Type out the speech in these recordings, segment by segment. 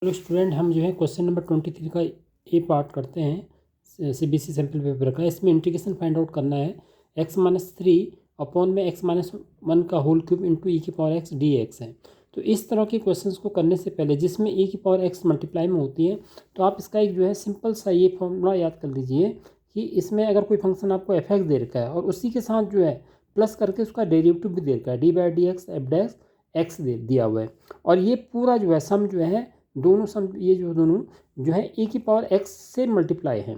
Hello student, हम जो है क्वेश्चन नंबर 23 का ए पार्ट करते हैं सीबीएसई सैम्पल पेपर का। इसमें इंटीग्रेशन फाइंड आउट करना है x-3 अपॉन में x-1 का होल क्यूब इंटू ई की पावर x dx है। तो इस तरह के क्वेश्चंस को करने से पहले जिसमें ई की पावर x मल्टीप्लाई में होती है, तो आप इसका एक जो है सिंपल सा ये फॉर्मूला याद कर लीजिए कि इसमें अगर कोई फंक्शन आपको एफ एक्स दे रखा है और उसी के साथ जो है प्लस करके उसका डेरिवेटिव भी दे रखा है d/dx एफ डैश एक्स दे दिया हुआ है, और ये पूरा जो है सम जो है दोनों सम ये जो दोनों जो है e की पावर x से मल्टीप्लाई है।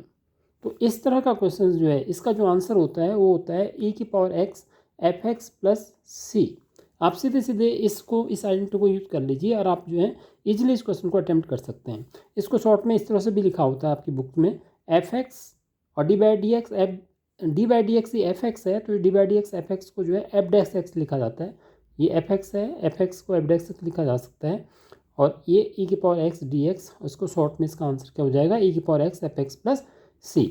तो इस तरह का क्वेश्चन जो है इसका जो आंसर होता है वो होता है e की power x f x plus c. आप सीधे सीधे इसको इस आइडेंटिटी को यूज कर लीजिए और आप जो है इजीली इस क्वेश्चन को अटेम्प्ट कर सकते हैं। इसको शॉर्ट में इस तरह से भी लिखा होता है आपकी बुक में एफ एक्स और d/dx एफ d/dx ही एफ एक्स है, तो d/dx एफ एक्स को जो है एफ डैश एक्स लिखा जाता है। ये एफ एक्स है, एफ एक्स को एफ डैश एक्स लिखा जा सकता है, और ये ई की पावर एक्स डी एक्स, उसको शॉर्ट में इसका आंसर क्या हो जाएगा ई की power x f x plus c.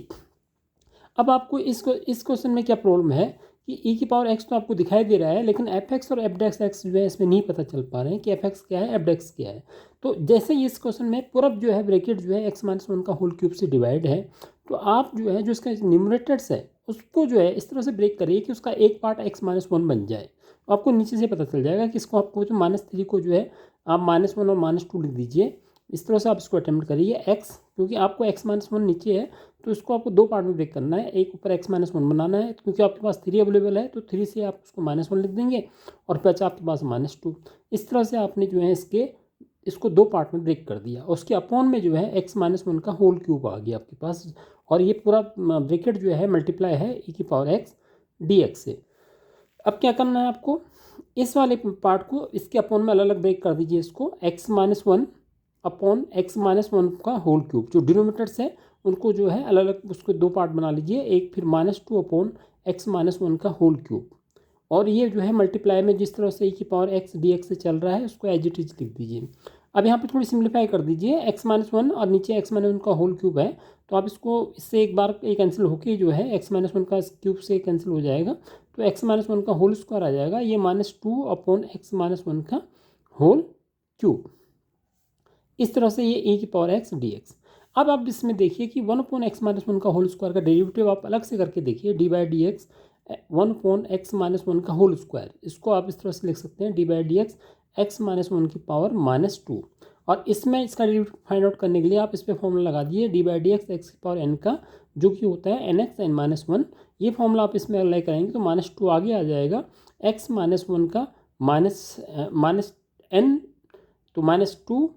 अब आपको इस क्वेश्चन में क्या प्रॉब्लम है कि ई की पावर एक्स तो आपको दिखाई दे रहा है, लेकिन एफ एक्स और एफ डेक्स एक्स जो है इसमें नहीं पता चल पा रहे हैं कि एफ एक्स क्या है एफ डेक्स क्या है। तो जैसे ही इस क्वेश्चन में पूरा जो है ब्रैकेट जो है x-1 का होल क्यूब से डिवाइड है, तो आप जो है जो इसका न्यूमरेटर्स है उसको जो है इस तरह से ब्रेक करिए कि उसका एक पार्ट x-1 बन जाए। आपको नीचे से पता चल जाएगा कि इसको आपको जो -3 को जो है आप -1 और -2 लिख दीजिए। इस तरह से आप इसको अटेम्प्ट करिए x, क्योंकि आपको x-1 नीचे है तो इसको आपको दो पार्ट में ब्रेक करना है, एक ऊपर x-1 बनाना है, क्योंकि आपके पास 3 अवेलेबल है तो 3 से आप उसको -1 लिख देंगे और बचा आपके पास -2। इस तरह से आपने जो है इसको दो पार्ट में ब्रेक कर दिया, उसके अपॉन में जो है x-1 का होल क्यूब आ गया आपके पास, और ये पूरा ब्रैकेट जो है मल्टीप्लाई है ई की पावर x dx से। अब क्या करना है आपको, इस वाले पार्ट को इसके अपॉन में अलग अलग ब्रेक कर दीजिए, इसको x-1 अपॉन x-1 का होल क्यूब, जो डिनोमिनेटर्स है उनको जो है अलग अलग उसको दो पार्ट बना लीजिए, एक फिर -2 अपॉन x-1 का होल क्यूब, और ये जो है मल्टीप्लाई में जिस तरह से ई की पावर x dx से चल रहा है उसको एज इट इज लिख दीजिए। अब यहाँ पे थोड़ी सिंप्लीफाई कर दीजिए, x-1 और नीचे x-1 का होल क्यूब है, तो आप इसको इससे एक बार ये कैंसिल होके जो है x-1 का क्यूब से कैंसिल हो जाएगा, तो x-1 का होल स्क्वायर आ जाएगा, ये -2 अपॉन x-1 का होल क्यूब। इस तरह से ये e की पावर x dx। अब आप इसमें देखिए कि 1 अपॉन x-1 का होल स्क्वायर का डेरिवेटिव आप अलग से करके देखिए, d/dx 1 अपॉन x-1 का होल स्क्वायर, इसको आप इस तरह से लिख सकते हैं d/dx x-1 की पावर -2, और इसमें इसका डेरिवेटिव फाइंड आउट करने के लिए आप इस पर फॉर्मूला लगा दिए d/dx x की पावर n का, जो कि होता है nx n-1। ये फॉर्मूला आप इसमें अप्लाई करेंगे तो -2 आगे आ जाएगा, x-1 का माइनस n तो -2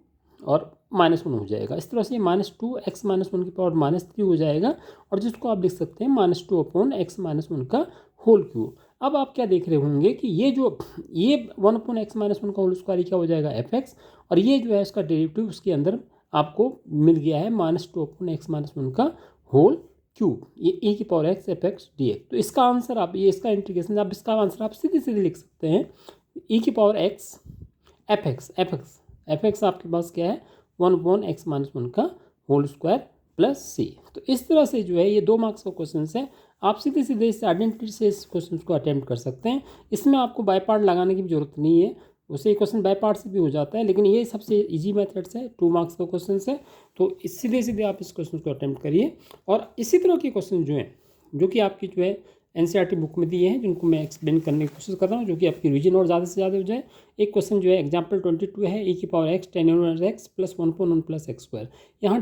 और -1 हो जाएगा। इस तरह से -2 x-1 की पावर -3 हो जाएगा, और जिसको आप लिख सकते हैं -2 अपॉन x-1 का होल क्यूब। अब आप क्या देख रहे होंगे कि ये 1 अपॉन x-1 का होल स्क्वायर क्या हो जाएगा एफ एक्स, और ये जो है इसका डेरिवेटिव उसके अंदर आपको मिल गया है -2 अपॉन x-1 का होल क्यूब, ये e की power x f x d x. तो इसका आंसर आप ये इसका इंटीग्रेशन आप इसका आंसर आप सीधे सीधे लिख सकते हैं e की पावर x एफ एक्स आपके पास क्या है 1 अपॉन x-1 का होल स्क्वायर प्लस सी। तो इस तरह से जो है ये 2 मार्क्स का क्वेश्चन है, आप सीधे सीधे इस आइडेंटिटी से इस क्वेश्चन को अटेम्प्ट कर सकते हैं। इसमें आपको बाय पार्ट लगाने की भी जरूरत नहीं है, उसे क्वेश्चन बाय पार्ट से भी हो जाता है, लेकिन ये सबसे इजी मेथड्स है, 2 मार्क्स का क्वेश्चन है, तो सीधे सीधे आप इस क्वेश्चन को अटेम्प्ट करिए। और इसी तरह के क्वेश्चन जो हैं जो कि आपकी जो है एनसीईआरटी बुक में दिए हैं, जिनको मैं एक्सप्लेन करने की कोशिश कर रहा हूँ, जो कि आपकी रिवीजन और ज़्यादा से ज़्यादा हो जाए। एक क्वेश्चन जो है एग्जाम्पल 22 है, e की power x tan inverse x plus 1/1 plus x square. यहाँ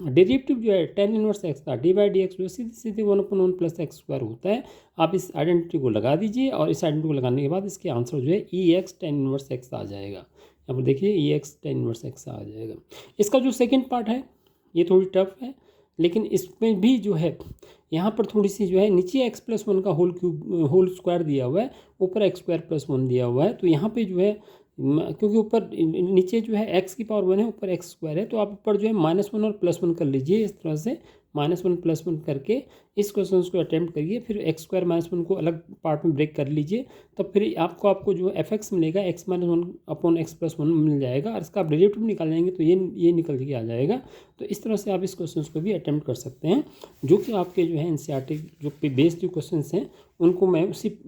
डेरिवेटिव जो है tan इनवर्स x का d/dx जो सीधे सीधे 1/1 प्लस एक्स स्क्वायर होता है। आप इस आइडेंटिटी को लगा दीजिए, और इस आइडेंटिटी को लगाने के बाद इसके आंसर जो है ex tan इनवर्स x आ जाएगा। यहाँ पर देखिए ex tan इनवर्स x आ जाएगा। इसका जो सेकेंड पार्ट है ये थोड़ी टफ है, लेकिन इसमें भी जो है यहाँ पर थोड़ी सी जो है नीचे x+1 का होल स्क्वायर दिया हुआ है, ऊपर x² + 1 दिया हुआ है, तो यहाँ पे जो है क्योंकि ऊपर नीचे जो है x की पावर 1 है, ऊपर x² है, तो आप ऊपर जो है -1 और +1 कर लीजिए। इस तरह से -1 +1 करके इस क्वेश्चन को अटैम्प्ट करिए, फिर x² -1 को अलग पार्ट में ब्रेक कर लीजिए, तब फिर आपको जो एफ एक्स मिलेगा x-1 अपॉन x+1 मिल जाएगा, और इसका आप डेरिवेटिव निकालेंगे तो ये निकल के आ जाएगा। तो इस तरह से आप इस क्वेश्चन को भी अटैम्प्ट कर सकते हैं, जो कि आपके जो है एनसीईआरटी जो बेस्ड जो क्वेश्चन हैं उनको मैं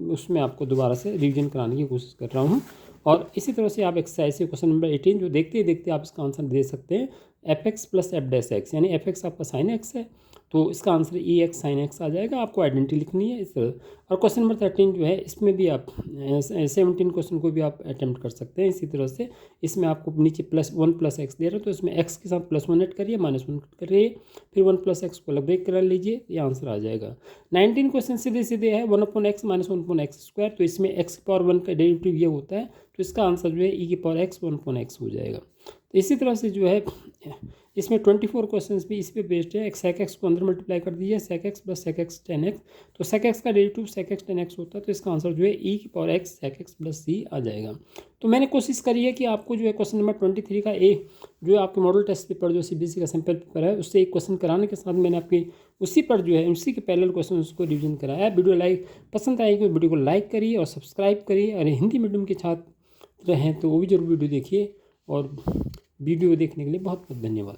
उसमें आपको दोबारा से रिवीजन कराने की कोशिश कर रहा हूँ। और इसी तरह से आप एक्सरसाइज से क्वेश्चन नंबर 18 जो देखते ही देखते आप इसका आंसर दे सकते हैं F x plus F dash x, यानी एफ एक्स आपका साइन एक्स है तो इसका आंसर ई एक्स साइन एक्स आ जाएगा। आपको आइडेंटिटी लिखनी है इस तरह। और क्वेश्चन नंबर 13 जो है इसमें भी आप 17 क्वेश्चन को भी आप अटैम्प्ट कर सकते हैं इसी तरह से। इसमें आपको नीचे +1 + एक्स दे रहे हो तो इसमें एक्स के साथ +1 ऐड करिए, -1 करिए, फिर 1 + एक्स को अलग ब्रेक करा लीजिए, ये आंसर आ जाएगा। 19 क्वेश्चन सीधे सीधे है 1/x - 1/x², तो इसमें x⁴ का डेरिवेटिव ये होता है तो इसका आंसर जो है e⁴x 1/x हो जाएगा। तो इसी तरह से जो है इसमें 24 क्वेश्चंस भी इस पे बेस्ड है। sec x को अंदर मल्टीप्लाई कर दीजिए sec x + sec x tan x, तो sec x का derivative sec x tan x होता है तो इसका आंसर जो है e⁴x sec x + c आ जाएगा। तो मैंने कोशिश करी है कि आपको जो है क्वेश्चन नंबर 23 का जो है आपके मॉडल टेस्ट पेपर जो CBSE का सैम्पल पेपर है उससे एक क्वेश्चन कराने के साथ मैंने आपकी उसी पर जो है उसी के पैरेलल क्वेश्चन उसको रिविजन कराया। वीडियो पसंद आएगी तो वीडियो को लाइक करिए और सब्सक्राइब करिए, और हिंदी मीडियम के छात्र हैं तो वो भी जरूर वीडियो देखिए। और वीडियो देखने के लिए बहुत बहुत धन्यवाद।